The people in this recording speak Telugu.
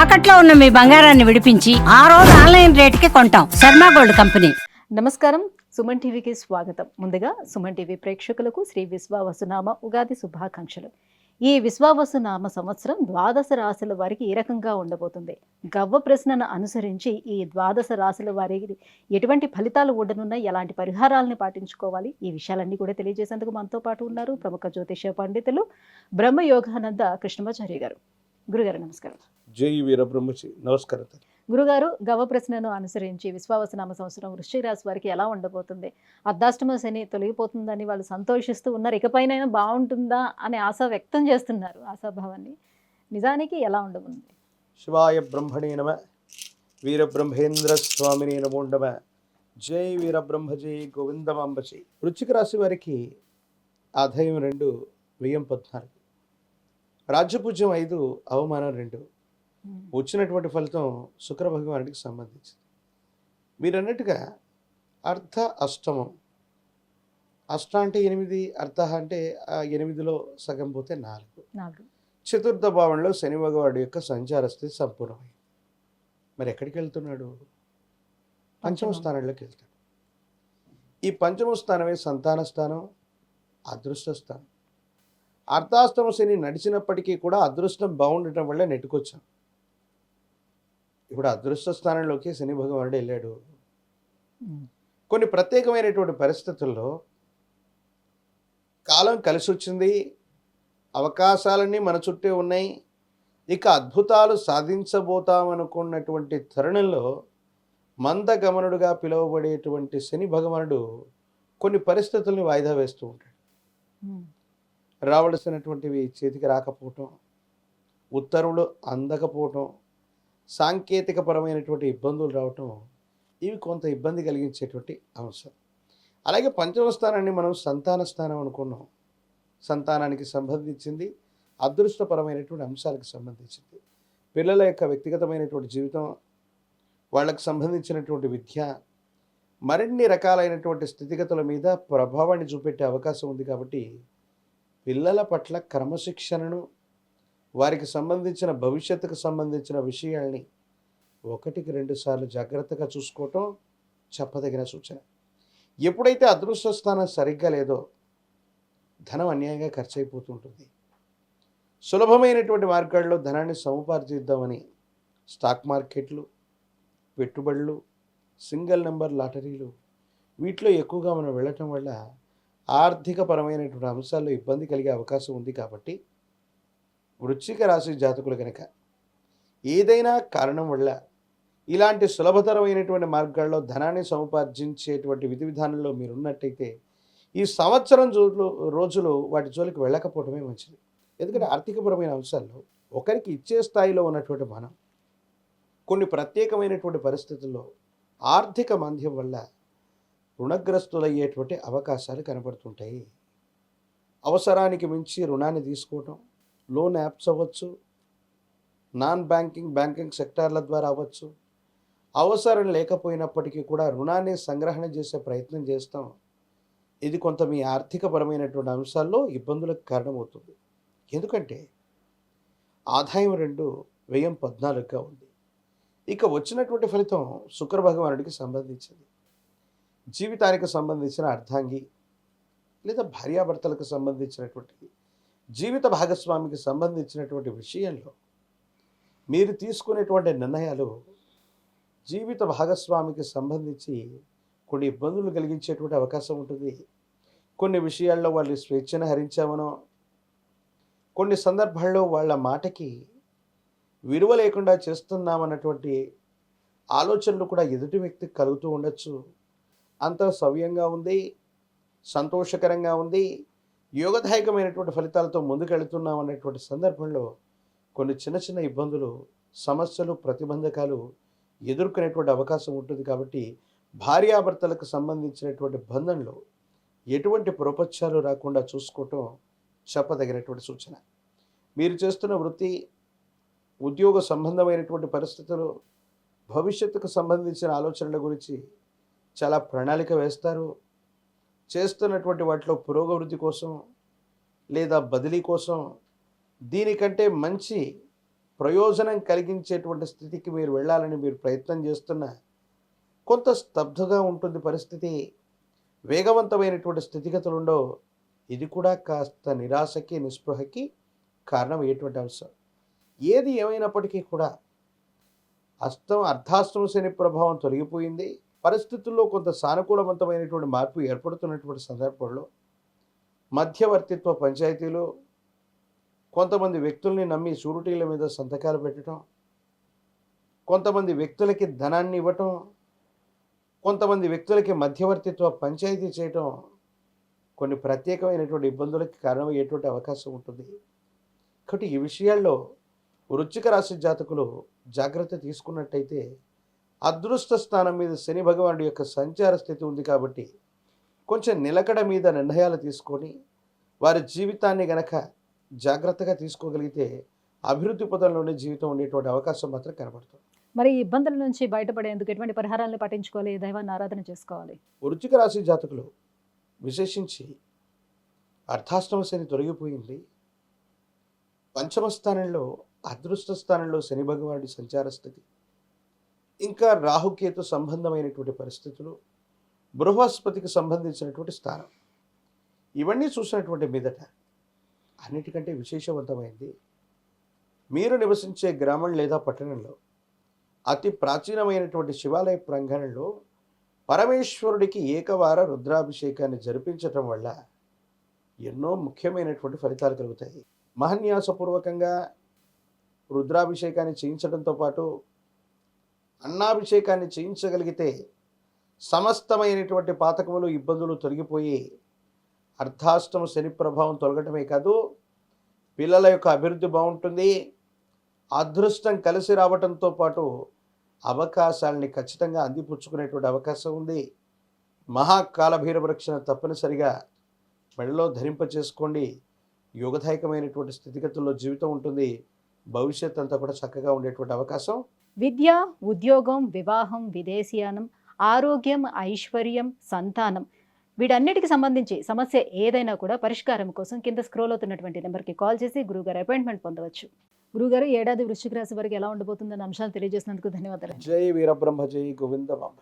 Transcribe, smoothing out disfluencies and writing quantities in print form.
తాకట్లో ఉన్న మీ బంగారాన్ని విడిపించి ఆ రోజు ఆన్లైన్ రేటుకి కొంటాం. Sharma gold company. నమస్కారం, సుమన్ టీవీకి స్వాగతం. ముందుగా సుమన్ టీవీ ప్రేక్షకులకు శ్రీ విశ్వావసునామ ఉగాది శుభాకాంక్షలు. ఈ విశ్వావసునామ సంవత్సరం ద్వాదశ రాశుల వారికి ఏ రకంగా ఉండబోతుంది, గవ్వ ప్రశ్నను అనుసరించి ఈ ద్వాదశ రాశుల వారికి ఎటువంటి ఫలితాలు ఉండనున్నాయి, ఎలాంటి పరిహారాలను పాటించుకోవాలి, ఈ విషయాలన్నీ కూడా తెలియజేసేందుకు మనతో పాటు ఉన్నారు ప్రముఖ జ్యోతిష పండితులు బ్రహ్మయోగానంద కృష్ణమాచార్య గారు. గురుగారు నమస్కారం. జై వీరబ్రహ్మచి. నమస్కారం. గురుగారు, గవ ప్రశ్నను అనుసరించి విశ్వావసునామ సంవత్సరం వృశ్చిక రాశి వారికి ఎలా ఉండబోతుంది? అర్ధాష్టమ శని తొలగిపోతుందని వాళ్ళు సంతోషిస్తూ ఉన్నారు, ఇకపైన బాగుంటుందా అనే ఆశ వ్యక్తం చేస్తున్నారు, ఆశాభావాన్ని. నిజానికి ఎలా ఉండబోతుంది? శివాయ బ్రహ్మణే నమ, వీరబ్రహ్మేంద్ర స్వామిని నమో నమ. జై వీరబ్రహ్మజీ గోవిందమాంబచి. వృశ్చిక రాశి వారికి ఆదాయం 2, వ్యయం 14, రాజ్యపూజ్యం 5, అవమానం 2. వచ్చినటువంటి ఫలితం శుక్ర భగవానుడికి సంబంధించింది. మీరు అన్నట్టుగా అర్ధ అష్టమం, అష్ట అంటే 8, అర్ధ అంటే 8లో సగం పోతే 4. చతుర్థ భావంలో శని భగవాడు యొక్క సంచార స్థితి సంపూర్ణమైంది. మరి ఎక్కడికి వెళ్తున్నాడు? పంచమ స్థానంలోకి వెళ్తాడు. ఈ పంచమ స్థానమే సంతాన స్థానం, అదృష్ట స్థానం. అర్ధాష్టమ శని నడిచినప్పటికీ కూడా అదృష్టం బాగుండటం వల్ల నెట్టుకొచ్చాం. ఇప్పుడు అదృష్ట స్థానంలోకి శని భగవానుడు వెళ్ళాడు. కొన్ని ప్రత్యేకమైనటువంటి పరిస్థితుల్లో కాలం కలిసి వచ్చింది, అవకాశాలన్నీ మన చుట్టే ఉన్నాయి, ఇక అద్భుతాలు సాధించబోతామనుకున్నటువంటి తరుణంలో మందగమనుడుగా పిలువబడేటువంటి శని భగవానుడు కొన్ని పరిస్థితుల్ని వాయిదా వేస్తూ ఉంటాడు. రావలసినటువంటివి చేతికి రాకపోవటం, ఉత్తర్వులు అందకపోవటం, సాంకేతిక పరమైనటువంటి ఇబ్బందులు రావటం, ఇవి కొంత ఇబ్బంది కలిగించేటువంటి అంశం. అలాగే పంచమ స్థానాన్ని మనం సంతాన స్థానం అనుకున్నాం. సంతానానికి సంబంధించింది, అదృష్టపరమైనటువంటి అంశాలకు సంబంధించింది. పిల్లల యొక్క వ్యక్తిగతమైనటువంటి జీవితం, వాళ్ళకు సంబంధించినటువంటి విద్య, మరిన్ని రకాలైనటువంటి స్థితిగతుల మీద ప్రభావాన్ని చూపెట్టే అవకాశం ఉంది. కాబట్టి పిల్లల పట్ల క్రమశిక్షణను, వారికి సంబంధించిన భవిష్యత్తుకు సంబంధించిన విషయాల్ని 1-2 సార్లు జాగ్రత్తగా చూసుకోవటం చెప్పదగిన సూచన. ఎప్పుడైతే అదృష్ట స్థానం సరిగ్గా లేదో ధనం అన్యాయంగా ఖర్చు అయిపోతుంటుంది. సులభమైనటువంటి మార్గాల్లో ధనాన్ని సముపార్జిద్దామని స్టాక్ మార్కెట్లు, పెట్టుబడులు, సింగిల్ నెంబర్ లాటరీలు, వీటిలో ఎక్కువగా మనం వెళ్ళటం వల్ల ఆర్థిక పరమైనటువంటి అంశాల్లో ఇబ్బంది కలిగే అవకాశం ఉంది. కాబట్టి వృశ్చిక రాశి జాతకులు కనుక ఏదైనా కారణం వల్ల ఇలాంటి సులభతరమైనటువంటి మార్గాల్లో ధనాన్ని సముపార్జించేటువంటి విధి విధానంలో మీరు ఉన్నట్టయితే ఈ సంవత్సరం రోజులు వాటి జోలికి వెళ్ళకపోవడమే మంచిది. ఎందుకంటే ఆర్థికపరమైన అంశాల్లో ఒకరికి ఇచ్చే స్థాయిలో ఉన్నటువంటి మనం కొన్ని ప్రత్యేకమైనటువంటి పరిస్థితుల్లో ఆర్థిక మాంద్యం వల్ల రుణగ్రస్తులయ్యేటువంటి అవకాశాలు కనబడుతుంటాయి. అవసరానికి మించి రుణాన్ని తీసుకోవటం, లోన్ యాప్స్ అవ్వచ్చు, నాన్ బ్యాంకింగ్ సెక్టార్ల ద్వారా అవ్వచ్చు, అవసరం లేకపోయినప్పటికీ కూడా రుణాన్ని సంగ్రహణ చేసే ప్రయత్నం చేస్తాం. ఇది కొంత మీ ఆర్థికపరమైనటువంటి అంశాల్లో ఇబ్బందులకు కారణమవుతుంది. ఎందుకంటే ఆదాయం 2, వ్యయం 14గా ఉంది. ఇక వచ్చినటువంటి ఫలితం శుక్ర భగవానుడికి సంబంధించింది. జీవితానికి సంబంధించిన అర్ధాంగి లేదా భార్యాభర్తలకు సంబంధించినటువంటి జీవిత భాగస్వామికి సంబంధించినటువంటి విషయంలో మీరు తీసుకునేటువంటి నిర్ణయాలు జీవిత భాగస్వామికి సంబంధించి కొన్ని ఇబ్బందులు కలిగించేటువంటి అవకాశం ఉంటుంది. కొన్ని విషయాల్లో వాళ్ళు స్వేచ్ఛను హరించామనో, కొన్ని సందర్భాల్లో వాళ్ళ మాటకి విలువ లేకుండా చేస్తున్నామన్నటువంటి ఆలోచనలు కూడా ఎదుటి వ్యక్తికి కలుగుతూ ఉండొచ్చు. అంత సవ్యంగా ఉంది, సంతోషకరంగా ఉంది, యోగదాయకమైనటువంటి ఫలితాలతో ముందుకెళ్తున్నాం అనేటువంటి సందర్భంలో కొన్ని చిన్న ఇబ్బందులు, సమస్యలు, ప్రతిబంధకాలు ఎదుర్కొనేటువంటి అవకాశం ఉంటుంది. కాబట్టి భార్యాభర్తలకు సంబంధించినటువంటి బంధంలో ఎటువంటి ప్రపంచాలు రాకుండా చూసుకోవటం చెప్పదగినటువంటి సూచన. మీరు చేస్తున్న వృత్తి, ఉద్యోగ సంబంధమైనటువంటి పరిస్థితులు, భవిష్యత్తుకు సంబంధించిన ఆలోచనల గురించి చాలా ప్రణాళిక వేస్తారు. చేస్తున్నటువంటి వాటిలో పురోగవృద్ధి కోసం లేదా బదిలీ కోసం దీనికంటే మంచి ప్రయోజనం కలిగించేటువంటి స్థితికి మీరు వెళ్ళాలని మీరు ప్రయత్నం చేస్తున్న కొంత స్తబ్దుగా ఉంటుంది పరిస్థితి. వేగవంతమైనటువంటి స్థితిగతులు ఉండవు. ఇది కూడా కాస్త నిరాశకి నిస్పృహకి కారణమయ్యేటువంటి అంశం. ఏది ఏమైనప్పటికీ కూడా అర్ధాష్టమ శని ప్రభావం తొలగిపోయింది. పరిస్థితుల్లో కొంత సానుకూలవంతమైనటువంటి మార్పు ఏర్పడుతున్నటువంటి సందర్భంలో మధ్యవర్తిత్వ పంచాయతీలు, కొంతమంది వ్యక్తుల్ని నమ్మి షూరిటీల మీద సంతకాలు పెట్టడం, కొంతమంది వ్యక్తులకి ధనాన్ని ఇవ్వటం, కొంతమంది వ్యక్తులకి మధ్యవర్తిత్వ పంచాయతీ చేయటం కొన్ని ప్రత్యేకమైనటువంటి ఇబ్బందులకి కారణమయ్యేటువంటి అవకాశం ఉంటుంది. కాబట్టి ఈ విషయాల్లో వృశ్చిక రాశి జాతకులు జాగ్రత్త తీసుకున్నట్టయితే అదృష్ట స్థానం మీద శని భగవానుడి యొక్క సంచార స్థితి ఉంది కాబట్టి కొంచెం నిలకడ మీద నిర్ణయాలు తీసుకొని వారి జీవితాన్ని గనక జాగ్రత్తగా తీసుకోగలిగితే అభివృద్ధి పదంలోనే జీవితం ఉండేటువంటి అవకాశం మాత్రం కనబడుతుంది. మరి ఈ ఇబ్బందుల నుంచి బయటపడేందుకు ఎటువంటి పరిహారాలను పాటించుకోవాలి, దైవాన్ని ఆరాధన చేసుకోవాలి? వృశ్చిక రాశి జాతకులు విశేషించి అర్ధాష్టమ శని తొలగిపోయింది. పంచమ స్థానంలో అదృష్ట స్థానంలో శని భగవానుడి సంచార స్థితి, ఇంకా రాహుకేతు సంబంధమైనటువంటి పరిస్థితులు, బృహస్పతికి సంబంధించినటువంటి స్థానం, ఇవన్నీ చూసినటువంటి మీదట అన్నిటికంటే విశేషవంతమైంది మీరు నివసించే గ్రామం లేదా పట్టణంలో అతి ప్రాచీనమైనటువంటి శివాలయ ప్రాంగణంలో పరమేశ్వరుడికి ఏకవార రుద్రాభిషేకాన్ని జరిపించటం వల్ల ఎన్నో ముఖ్యమైనటువంటి ఫలితాలు కలుగుతాయి. మహన్యాసపూర్వకంగా రుద్రాభిషేకాన్ని చేయించడంతో పాటు అన్నాభిషేకాన్ని చేయించగలిగితే సమస్తమైనటువంటి పాతకములు, ఇబ్బందులు తొలగిపోయి అర్ధాష్టమ శని ప్రభావం తొలగటమే కాదు, పిల్లల యొక్క అభివృద్ధి బాగుంటుంది. అదృష్టం కలిసి రావడంతో పాటు అవకాశాలని ఖచ్చితంగా అందిపుచ్చుకునేటువంటి అవకాశం ఉంది. మహాకాలభైరవరక్షణ తప్పనిసరిగా మెడలో ధరింపచేసుకోండి. యోగదాయకమైనటువంటి స్థితిగతుల్లో జీవితం ఉంటుంది. భవిష్యత్ అంతా కూడా చక్కగా ఉండేటువంటి అవకాశం. విద్య, ఉద్యోగం, వివాహం, విదేశీయానం, ఆరోగ్యం, ఐశ్వర్యం, సంతానం, వీటన్నిటికి సంబంధించి సమస్య ఏదైనా కూడా పరిష్కారం కోసం కింద స్క్రోల్ అవుతున్నటువంటి నెంబర్కి కాల్ చేసి గురుగారు అపాయింట్మెంట్ పొందవచ్చు. గురుగారు, ఏడాది వృశ్చిక రాశి వారికి ఎలా ఉండబోతుందన్న అంశాలు తెలియజేసినందుకు ధన్యవాదాలు. జై వీరబ్రహ్మ, జై గోవిందమాంబ.